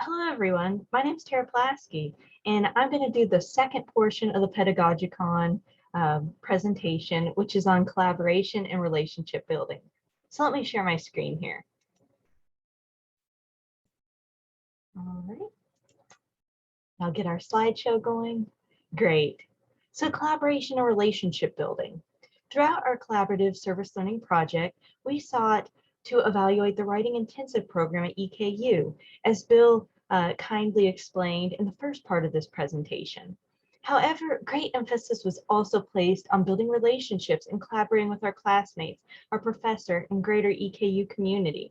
Hello, everyone. My name is Tara Plasky, and I'm going to do the second portion of the Pedagogicon presentation, which is on collaboration and relationship building. So let me share my screen here. All right. I'll get our slideshow going. Great. So collaboration and relationship building. Throughout our collaborative service learning project, we sought to evaluate the writing intensive program at EKU, as Bill kindly explained in the first part of this presentation. However, great emphasis was also placed on building relationships and collaborating with our classmates, our professor, and greater EKU community.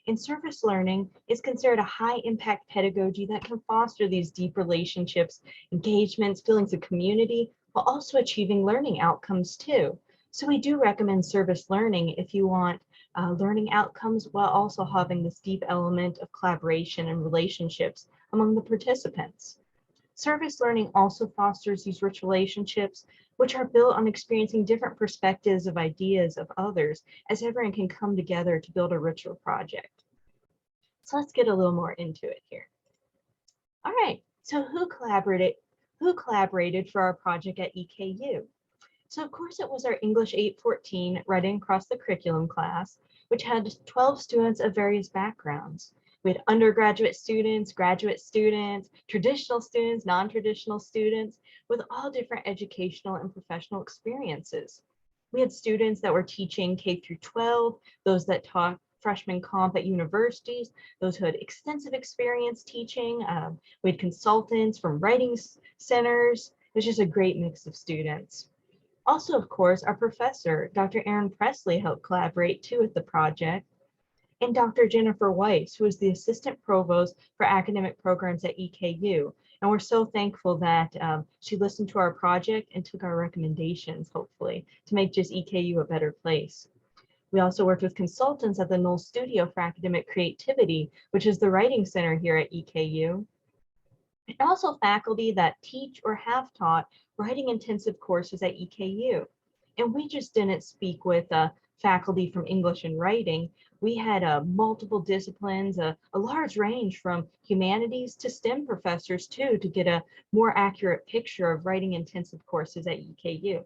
And service learning is considered a high impact pedagogy that can foster these deep relationships, engagements, feelings of community, while also achieving learning outcomes too. So we do recommend service learning if you want learning outcomes while also having this deep element of collaboration and relationships among the participants. Service learning also fosters these rich relationships, which are built on experiencing different perspectives of ideas of others, as everyone can come together to build a richer project. So let's get a little more into it here. All right, so who collaborated for our project at EKU? So of course it was our English 814 Writing Across the Curriculum class, which had 12 students of various backgrounds. We had undergraduate students, graduate students, traditional students, non-traditional students, with all different educational and professional experiences. We had students that were teaching K through 12, those that taught freshman comp at universities, those who had extensive experience teaching. We had consultants from writing centers. It was just a great mix of students. Also, of course, our professor, Dr. Aaron Presley, helped collaborate too with the project, and Dr. Jennifer Weiss, who is the Assistant Provost for Academic Programs at EKU. And we're so thankful that she listened to our project and took our recommendations, hopefully, to make just EKU a better place. We also worked with consultants at the Knoll Studio for Academic Creativity, which is the writing center here at EKU. And also faculty that teach or have taught writing intensive courses at EKU. And we just didn't speak with faculty from English and writing. We had multiple disciplines, a large range from humanities to STEM professors too, to get a more accurate picture of writing intensive courses at EKU.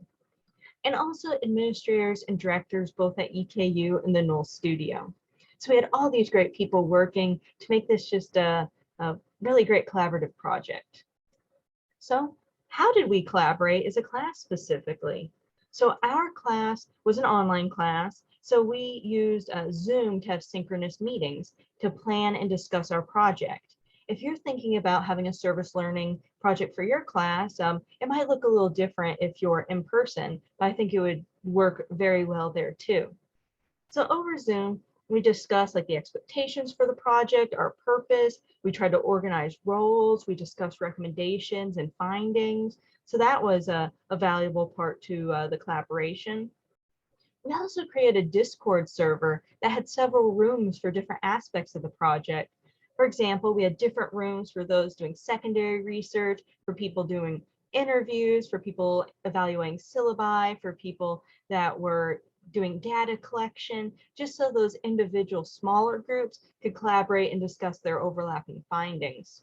And also administrators and directors both at EKU and the Knoll Studio. So we had all these great people working to make this just a really great collaborative project. So how did we collaborate as a class specifically? So our class was an online class, so we used Zoom to have synchronous meetings to plan and discuss our project. If you're thinking about having a service learning project for your class, it might look a little different if you're in person, but I think it would work very well there too. So over Zoom, we discussed like the expectations for the project, our purpose. We tried to organize roles. We discussed recommendations and findings. So that was a valuable part to the collaboration. We also created a Discord server that had several rooms for different aspects of the project. For example, we had different rooms for those doing secondary research, for people doing interviews, for people evaluating syllabi, for people that were doing data collection, just so those individual smaller groups could collaborate and discuss their overlapping findings.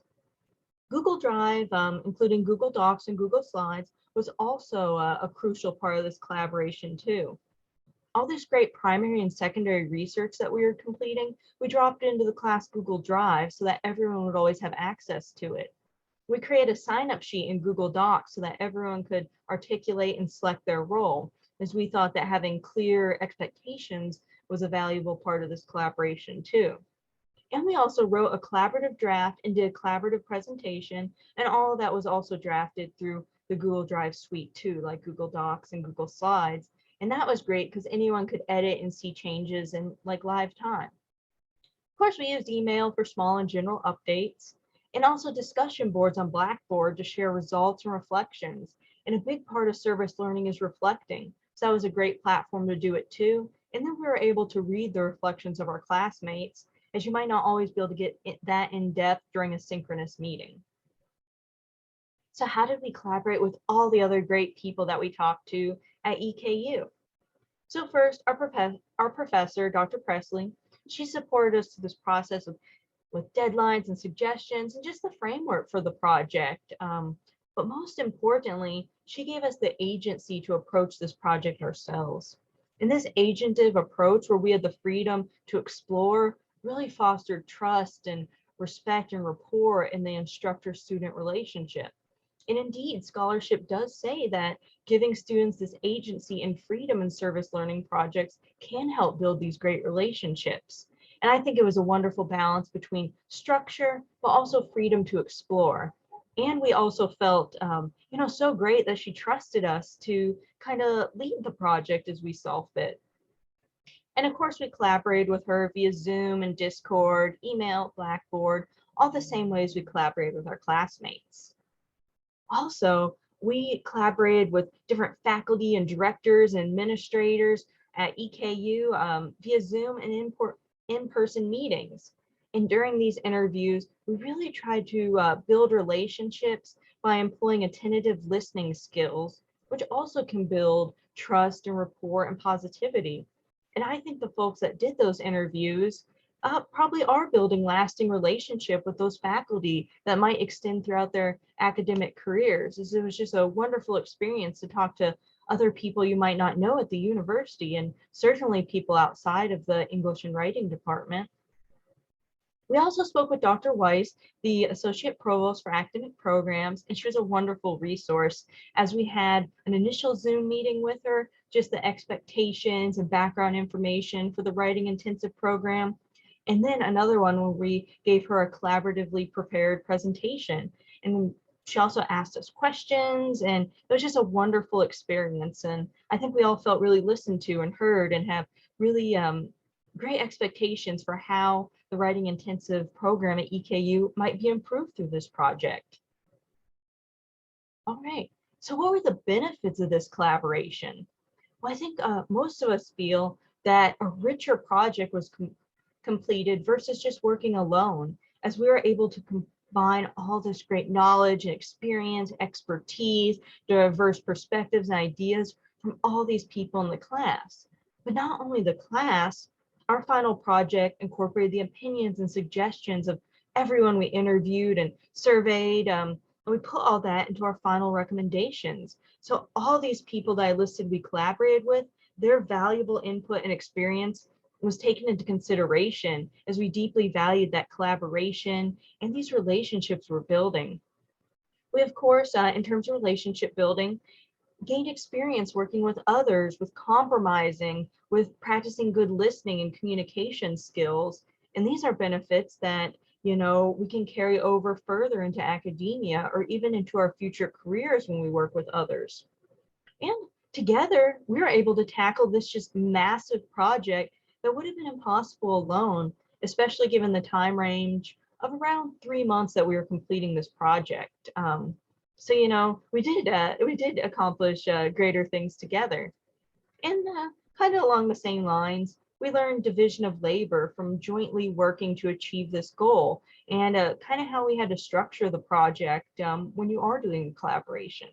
Google Drive, including Google Docs and Google Slides, was also a crucial part of this collaboration too. All this great primary and secondary research that we were completing, we dropped into the class Google Drive so that everyone would always have access to it. We created a sign-up sheet in Google Docs so that everyone could articulate and select their role, as we thought that having clear expectations was a valuable part of this collaboration too. And we also wrote a collaborative draft and did a collaborative presentation, and all of that was also drafted through the Google Drive suite too, like Google Docs and Google Slides. And that was great because anyone could edit and see changes in like live time. Of course, we used email for small and general updates, and also discussion boards on Blackboard to share results and reflections. And a big part of service learning is reflecting. So that was a great platform to do it too. And then we were able to read the reflections of our classmates, as you might not always be able to get that in depth during a synchronous meeting. So how did we collaborate with all the other great people that we talked to at EKU? So first, our professor, Dr. Presley, she supported us through this process of with deadlines and suggestions and just the framework for the project. But most importantly, she gave us the agency to approach this project ourselves. And this agentive approach, where we had the freedom to explore, really fostered trust and respect and rapport in the instructor-student relationship. And indeed, scholarship does say that giving students this agency and freedom in service learning projects can help build these great relationships. And I think it was a wonderful balance between structure, but also freedom to explore. And we also felt, so great that she trusted us to kind of lead the project as we saw fit. And of course, we collaborated with her via Zoom and Discord, email, Blackboard, all the same ways we collaborate with our classmates. Also, we collaborated with different faculty and directors and administrators at EKU via Zoom and in-person meetings. And during these interviews, we really tried to build relationships by employing attentive listening skills, which also can build trust and rapport and positivity. And I think the folks that did those interviews probably are building lasting relationship with those faculty that might extend throughout their academic careers. It was just a wonderful experience to talk to other people you might not know at the university, and certainly people outside of the English and Writing department. We also spoke with Dr. Weiss, the Associate Provost for Academic Programs, and she was a wonderful resource as we had an initial Zoom meeting with her, just the expectations and background information for the writing intensive program. And then another one where we gave her a collaboratively prepared presentation. And she also asked us questions, and it was just a wonderful experience. And I think we all felt really listened to and heard and have really great expectations for how the writing intensive program at EKU might be improved through this project. All right, so what were the benefits of this collaboration? Well, I think most of us feel that a richer project was completed versus just working alone, as we were able to combine all this great knowledge and experience, expertise, diverse perspectives and ideas from all these people in the class. But not only the class, our final project incorporated the opinions and suggestions of everyone we interviewed and surveyed. And we put all that into our final recommendations. So all these people that I listed we collaborated with, their valuable input and experience was taken into consideration as we deeply valued that collaboration and these relationships we're building. We, of course, in terms of relationship building, gained experience working with others, with compromising, with practicing good listening and communication skills. And these are benefits that, we can carry over further into academia or even into our future careers when we work with others. And together, we were able to tackle this just massive project that would have been impossible alone, especially given the time range of around 3 months that we were completing this project. So, we did accomplish greater things together. And kind of along the same lines, we learned division of labor from jointly working to achieve this goal, and kind of how we had to structure the project when you are doing collaboration.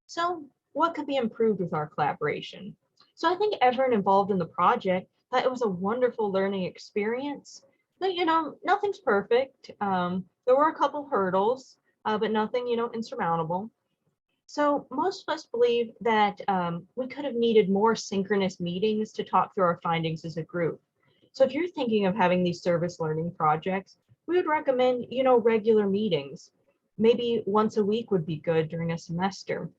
So what could be improved with our collaboration? So I think everyone involved in the project thought it was a wonderful learning experience. But nothing's perfect. There were a couple hurdles, but nothing insurmountable. So most of us believe that we could have needed more synchronous meetings to talk through our findings as a group. So if you're thinking of having these service learning projects, we would recommend regular meetings. Maybe once a week would be good during a semester.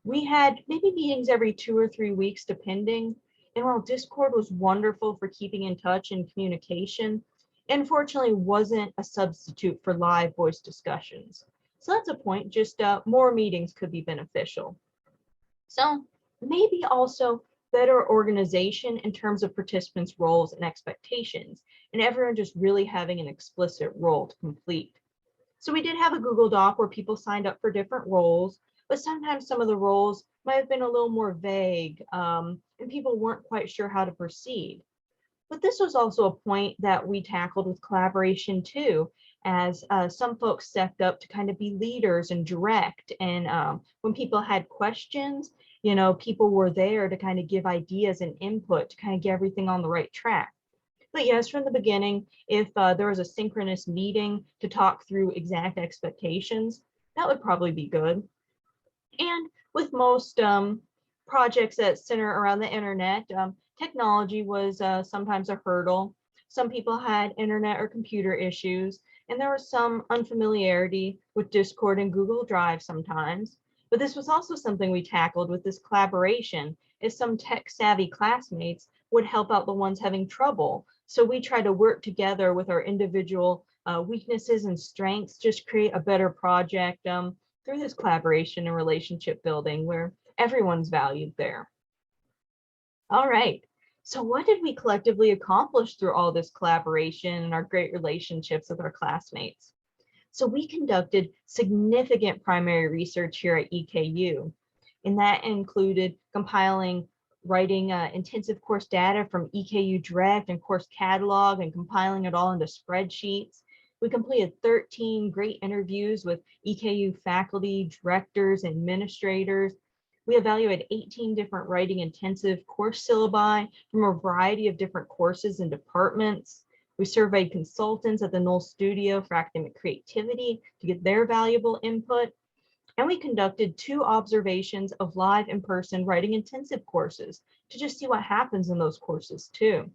We had maybe meetings every 2 or 3 weeks, depending. And while Discord was wonderful for keeping in touch and communication, unfortunately wasn't a substitute for live voice discussions. So that's a point, just more meetings could be beneficial. So maybe also better organization in terms of participants' roles and expectations, and everyone just really having an explicit role to complete. So we did have a Google Doc where people signed up for different roles, but sometimes some of the roles might have been a little more vague, and people weren't quite sure how to proceed. But this was also a point that we tackled with collaboration too, as some folks stepped up to kind of be leaders and direct. And when people had questions, people were there to kind of give ideas and input to kind of get everything on the right track. But yes, from the beginning, if there was a synchronous meeting to talk through exact expectations, that would probably be good. And with most projects that center around the internet, technology was sometimes a hurdle. Some people had internet or computer issues, and there was some unfamiliarity with Discord and Google Drive sometimes. But this was also something we tackled with this collaboration, as some tech-savvy classmates would help out the ones having trouble. So we try to work together with our individual weaknesses and strengths, just create a better project through this collaboration and relationship building where everyone's valued there. All right. So what did we collectively accomplish through all this collaboration and our great relationships with our classmates? So we conducted significant primary research here at EKU, and that included compiling writing intensive course data from EKU Direct and course catalog and compiling it all into spreadsheets. We completed 13 great interviews with EKU faculty, directors, and administrators. We evaluated 18 different writing intensive course syllabi from a variety of different courses and departments. We surveyed consultants at the Knoll Studio for academic creativity to get their valuable input. And we conducted 2 observations of live in-person writing intensive courses to just see what happens in those courses too.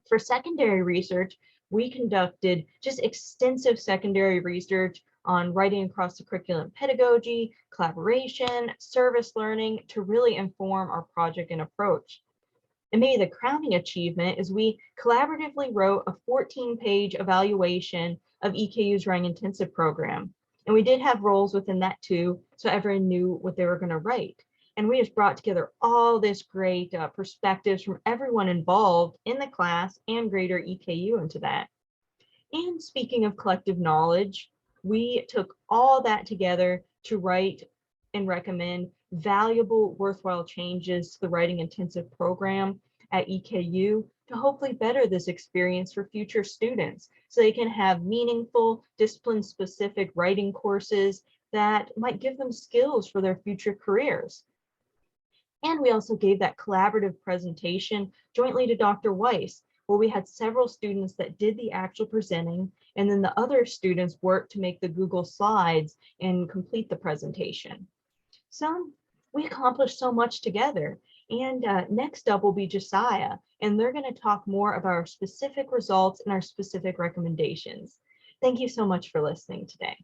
For secondary research, we conducted just extensive secondary research on writing across the curriculum pedagogy, collaboration, service learning to really inform our project and approach. And maybe the crowning achievement is we collaboratively wrote a 14-page evaluation of EKU's Writing Intensive program. And we did have roles within that too, so everyone knew what they were going to write. And we just brought together all this great perspectives from everyone involved in the class and greater EKU into that. And speaking of collective knowledge, we took all that together to write and recommend valuable, worthwhile changes to the writing intensive program at EKU to hopefully better this experience for future students so they can have meaningful, discipline-specific writing courses that might give them skills for their future careers. And we also gave that collaborative presentation jointly to Dr. Weiss, where we had several students that did the actual presenting, and then the other students worked to make the Google Slides and complete the presentation. So we accomplished so much together. And next up will be Josiah, and they're going to talk more about our specific results and our specific recommendations. Thank you so much for listening today.